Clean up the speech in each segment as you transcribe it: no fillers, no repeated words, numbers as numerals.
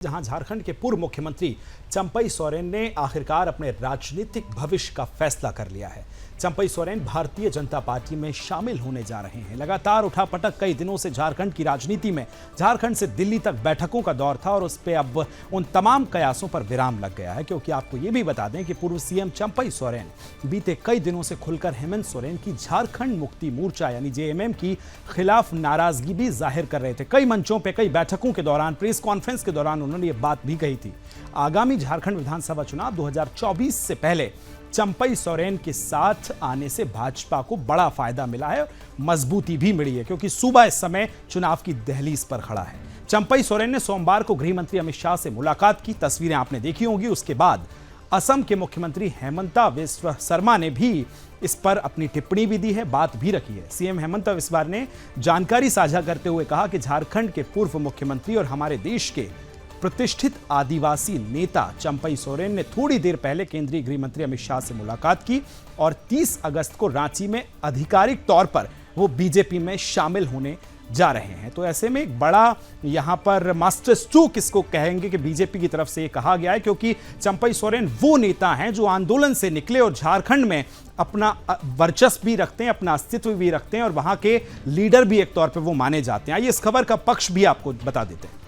जहां झारखंड के पूर्व मुख्यमंत्री चंपई सोरेन ने आखिरकार अपने राजनीतिक भविष्य का फैसला कर लिया है। चंपई सोरेन भारतीय जनता पार्टी में शामिल होने जा रहे हैं। लगातार उठापटक कई दिनों से झारखंड की राजनीति में झारखंड से दिल्ली तक बैठकों का दौर था और उस पे अब उन तमाम कयासों पर विराम लग गया है, क्योंकि आपको ये भी बता दें कि पूर्व सीएम चंपई सोरेन बीते कई दिनों से खुलकर हेमंत सोरेन की झारखंड मुक्ति मोर्चा यानी जेएमएम की खिलाफ नाराजगी भी जाहिर कर रहे थे। कई मंचों पर कई बैठकों के दौरान, प्रेस कॉन्फ्रेंस के दौरान उन्होंने ये बात भी कही थी। आगामी झारखंड विधानसभा चुनाव 2024 से पहले चंपई सोरेन के साथ आने से भाजपा को बड़ा फायदा मिला है, मजबूती भी मिली है, क्योंकि सूबा इस समय चुनाव की दहलीज पर खड़ा है। चंपई सोरेन ने सोमवार को गृह मंत्री अमित शाह से मुलाकात की, तस्वीरें आपने देखी होंगी। उसके बाद असम के मुख्यमंत्री हेमंता बिस्वा शर्मा ने भी इस पर अपनी टिप्पणी भी दी है, बात भी रखी है। सीएम हेमंता बिस्वा ने जानकारी साझा करते हुए कहा कि झारखंड के पूर्व मुख्यमंत्री और हमारे देश के प्रतिष्ठित आदिवासी नेता चंपई सोरेन ने थोड़ी देर पहले केंद्रीय गृह मंत्री अमित शाह से मुलाकात की और 30 अगस्त को रांची में आधिकारिक तौर पर वो बीजेपी में शामिल होने जा रहे हैं। तो ऐसे में एक बड़ा यहां पर मास्टर स्ट्रोक किसको कहेंगे कि बीजेपी की तरफ से ये कहा गया है, क्योंकि चंपई सोरेन वो नेता हैं जो आंदोलन से निकले और झारखंड में अपना वर्चस्व भी रखते हैं, अपना अस्तित्व भी रखते हैं और वहां के लीडर भी एक तौर पर वो माने जाते हैं। आइए इस खबर का पक्ष भी आपको बता देते हैं।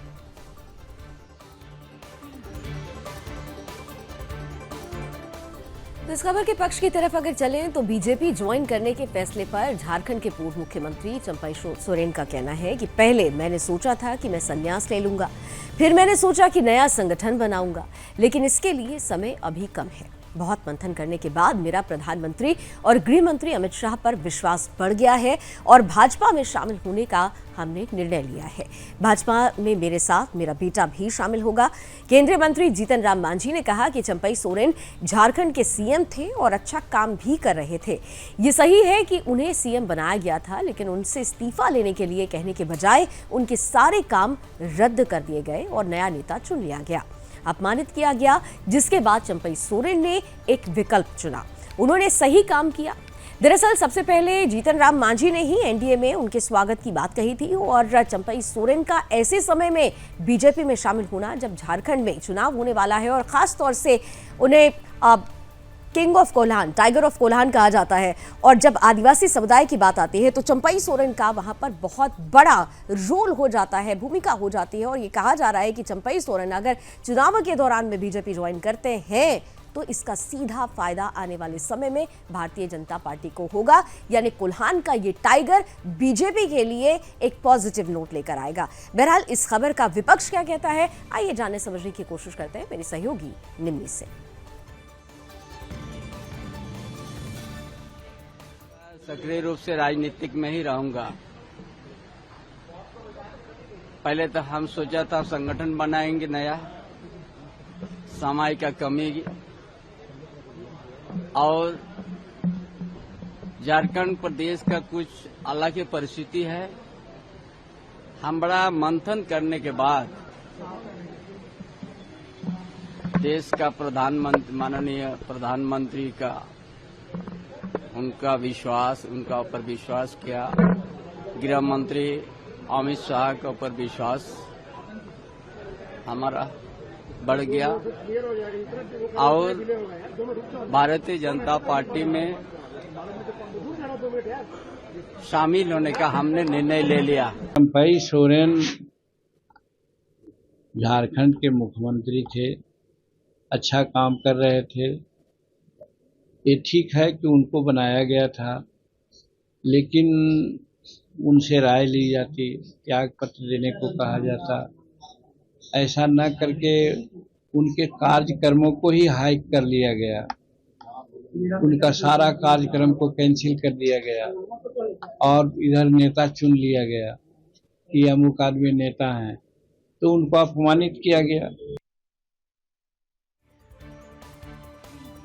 इस खबर के पक्ष की तरफ अगर चलें तो बीजेपी ज्वाइन करने के फैसले पर झारखंड के पूर्व मुख्यमंत्री चंपई सोरेन का कहना है कि पहले मैंने सोचा था कि मैं संन्यास ले लूंगा, फिर मैंने सोचा कि नया संगठन बनाऊंगा, लेकिन इसके लिए समय अभी कम है। बहुत मंथन करने के बाद मेरा प्रधानमंत्री और गृह मंत्री अमित शाह पर विश्वास बढ़ गया है और भाजपा में शामिल होने का हमने निर्णय लिया है। भाजपा में मेरे साथ मेरा बेटा भी शामिल होगा। केंद्रीय मंत्री जीतन राम मांझी ने कहा कि चंपई सोरेन झारखंड के सीएम थे और अच्छा काम भी कर रहे थे। ये सही है कि उन्हें सीएम बनाया गया था, लेकिन उनसे इस्तीफा लेने के लिए कहने के बजाय उनके सारे काम रद्द कर दिए गए और नया नेता चुन लिया गया, अपमानित किया गया, जिसके बाद चंपई सोरेन ने एक विकल्प चुना। उन्होंने सही काम किया। दरअसल सबसे पहले जीतन राम मांझी ने ही एनडीए में उनके स्वागत की बात कही थी और चंपई सोरेन का ऐसे समय में बीजेपी में शामिल होना जब झारखंड में चुनाव होने वाला है और खास तौर से उन्हें king of Kolhan, tiger of Kolhan कहा जाता है, और जब आदिवासी समुदाय की बात आती है तो चंपई सोरेन का वहां पर बहुत बड़ा रोल हो जाता है, भूमिका हो जाती है। और ये कहा जा रहा है कि चंपई सोरेन अगर चुनाव के दौरान में बीजेपी ज्वाइन करते हैं तो इसका सीधा फायदा आने वाले समय में भारतीय जनता पार्टी को होगा, यानी कोल्हान का ये टाइगर बीजेपी के लिए एक पॉजिटिव नोट लेकर आएगा। बहरहाल इस खबर का विपक्ष क्या कहता है, आइए जानने समझने की कोशिश करते हैं मेरे सहयोगी निम्मी से। सक्रिय रूप से राजनीतिक में ही रहूंगा। पहले तो हम सोचा था संगठन बनाएंगे नया, सामाजिक कमी और झारखंड प्रदेश का कुछ अलग ही परिस्थिति है। हम बड़ा मंथन करने के बाद देश का प्रधानमंत्री, माननीय प्रधानमंत्री का उनका ऊपर विश्वास किया, गृह मंत्री अमित शाह के ऊपर विश्वास हमारा बढ़ गया और भारतीय जनता पार्टी में शामिल होने का हमने निर्णय ले लिया। चंपई सोरेन झारखंड के मुख्यमंत्री थे, अच्छा काम कर रहे थे। ये ठीक है कि उनको बनाया गया था, लेकिन उनसे राय ली जाती, त्याग पत्र देने को कहा जाता। ऐसा न करके उनके कार्यक्रमों को ही हाइक कर लिया गया, उनका सारा कार्यक्रम को कैंसिल कर दिया गया और इधर नेता चुन लिया गया कि अमुक आदमी नेता हैं, तो उनको अपमानित किया गया।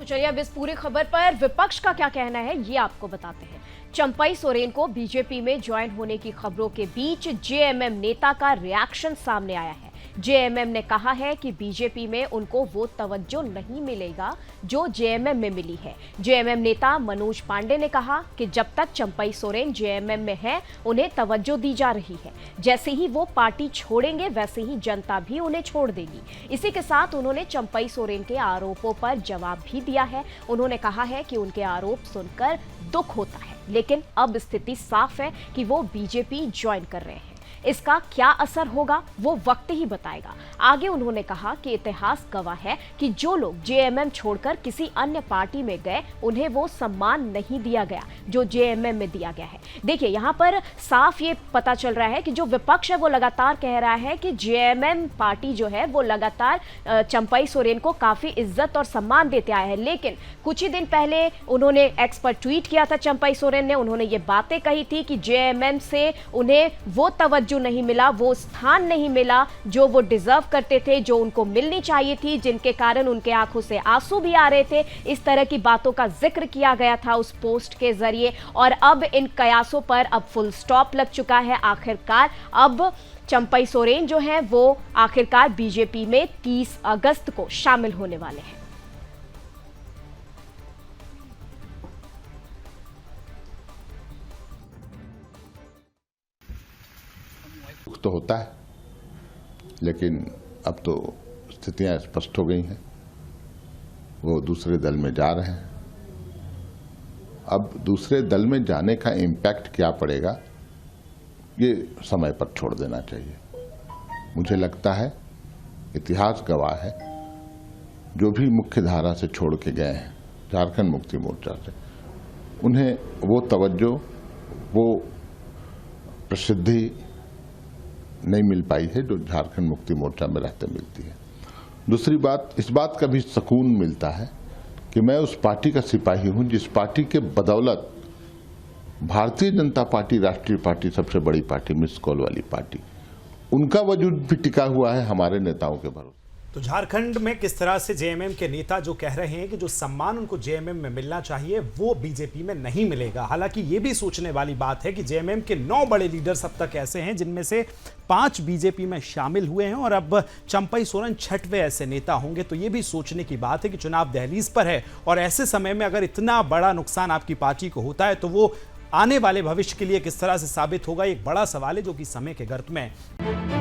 चलिए अब इस पूरी खबर पर विपक्ष का क्या कहना है ये आपको बताते हैं। चंपई सोरेन को बीजेपी में ज्वाइन होने की खबरों के बीच जेएमएम नेता का रिएक्शन सामने आया है। जेएमएम ने कहा है कि बीजेपी में उनको वो तवज्जो नहीं मिलेगा जो जेएमएम में मिली है। जेएमएम नेता मनोज पांडे ने कहा कि जब तक चंपई सोरेन जेएमएम में है उन्हें तवज्जो दी जा रही है, जैसे ही वो पार्टी छोड़ेंगे वैसे ही जनता भी उन्हें छोड़ देगी। इसी के साथ उन्होंने चंपई सोरेन के आरोपों पर जवाब भी दिया है। उन्होंने कहा है कि उनके आरोप सुनकर दुख होता है, लेकिन अब स्थिति साफ है कि वो बीजेपी ज्वाइन कर रहे हैं। इसका क्या असर होगा वो वक्त ही बताएगा। आगे उन्होंने कहा कि इतिहास गवाह है कि जो लोग जेएमएम छोड़कर किसी अन्य पार्टी में गए उन्हें वो सम्मान नहीं दिया गया जो जेएमएम में दिया गया है। देखिए, यहाँ पर साफ ये पता चल रहा है कि जो विपक्ष है वो लगातार कह रहा है कि जेएमएम पार्टी जो है वो लगातार चंपई सोरेन को काफी इज्जत और सम्मान देते आया है, लेकिन कुछ ही दिन पहले उन्होंने एक्स पर ट्वीट किया था चंपई सोरेन ने। उन्होंने ये बातें कही थी कि जेएमएम से उन्हें वो तवज्जो नहीं मिला, वो स्थान नहीं मिला जो वो डिजर्व करते थे, जो उनको मिलनी चाहिए थी, जिनके कारण उनके आंखों से आंसू भी आ रहे थे। इस तरह की बातों का जिक्र किया गया था उस पोस्ट के जरिए, और अब इन कयासों पर अब फुल स्टॉप लग चुका है। आखिरकार अब चंपई सोरेन जो हैं वो आखिरकार बीजेपी में 30 अगस्त को शामिल होने वाले हैं। तो होता है, लेकिन अब तो स्थितियां स्पष्ट हो गई हैं। वो दूसरे दल में जा रहे हैं। अब दूसरे दल में जाने का इम्पैक्ट क्या पड़ेगा ये समय पर छोड़ देना चाहिए। मुझे लगता है इतिहास गवाह है, जो भी मुख्य धारा से छोड़ के गए हैं झारखंड मुक्ति मोर्चा से, उन्हें वो तवज्जो, वो प्रसिद्धि नहीं मिल पाई है जो झारखंड मुक्ति मोर्चा में रहते मिलती है। दूसरी बात, इस बात का भी सुकून मिलता है कि मैं उस पार्टी का सिपाही हूं जिस पार्टी के बदौलत भारतीय जनता पार्टी राष्ट्रीय पार्टी, सबसे बड़ी पार्टी, मिस कॉल वाली पार्टी, उनका वजूद भी टिका हुआ है हमारे नेताओं के भरोसे। तो झारखंड में किस तरह से जेएमएम के नेता जो कह रहे हैं कि जो सम्मान उनको जेएमएम में मिलना चाहिए वो बीजेपी में नहीं मिलेगा। हालांकि ये भी सोचने वाली बात है कि जेएमएम के 9 बड़े लीडर्स अब तक ऐसे हैं जिनमें से 5 बीजेपी में शामिल हुए हैं, और अब चंपई सोरेन 6वें ऐसे नेता होंगे। तो ये भी सोचने की बात है कि चुनाव दहलीज पर है, और ऐसे समय में अगर इतना बड़ा नुकसान आपकी पार्टी को होता है तो वो आने वाले भविष्य के लिए किस तरह से साबित होगा, एक बड़ा सवाल है जो कि समय के गर्त में है।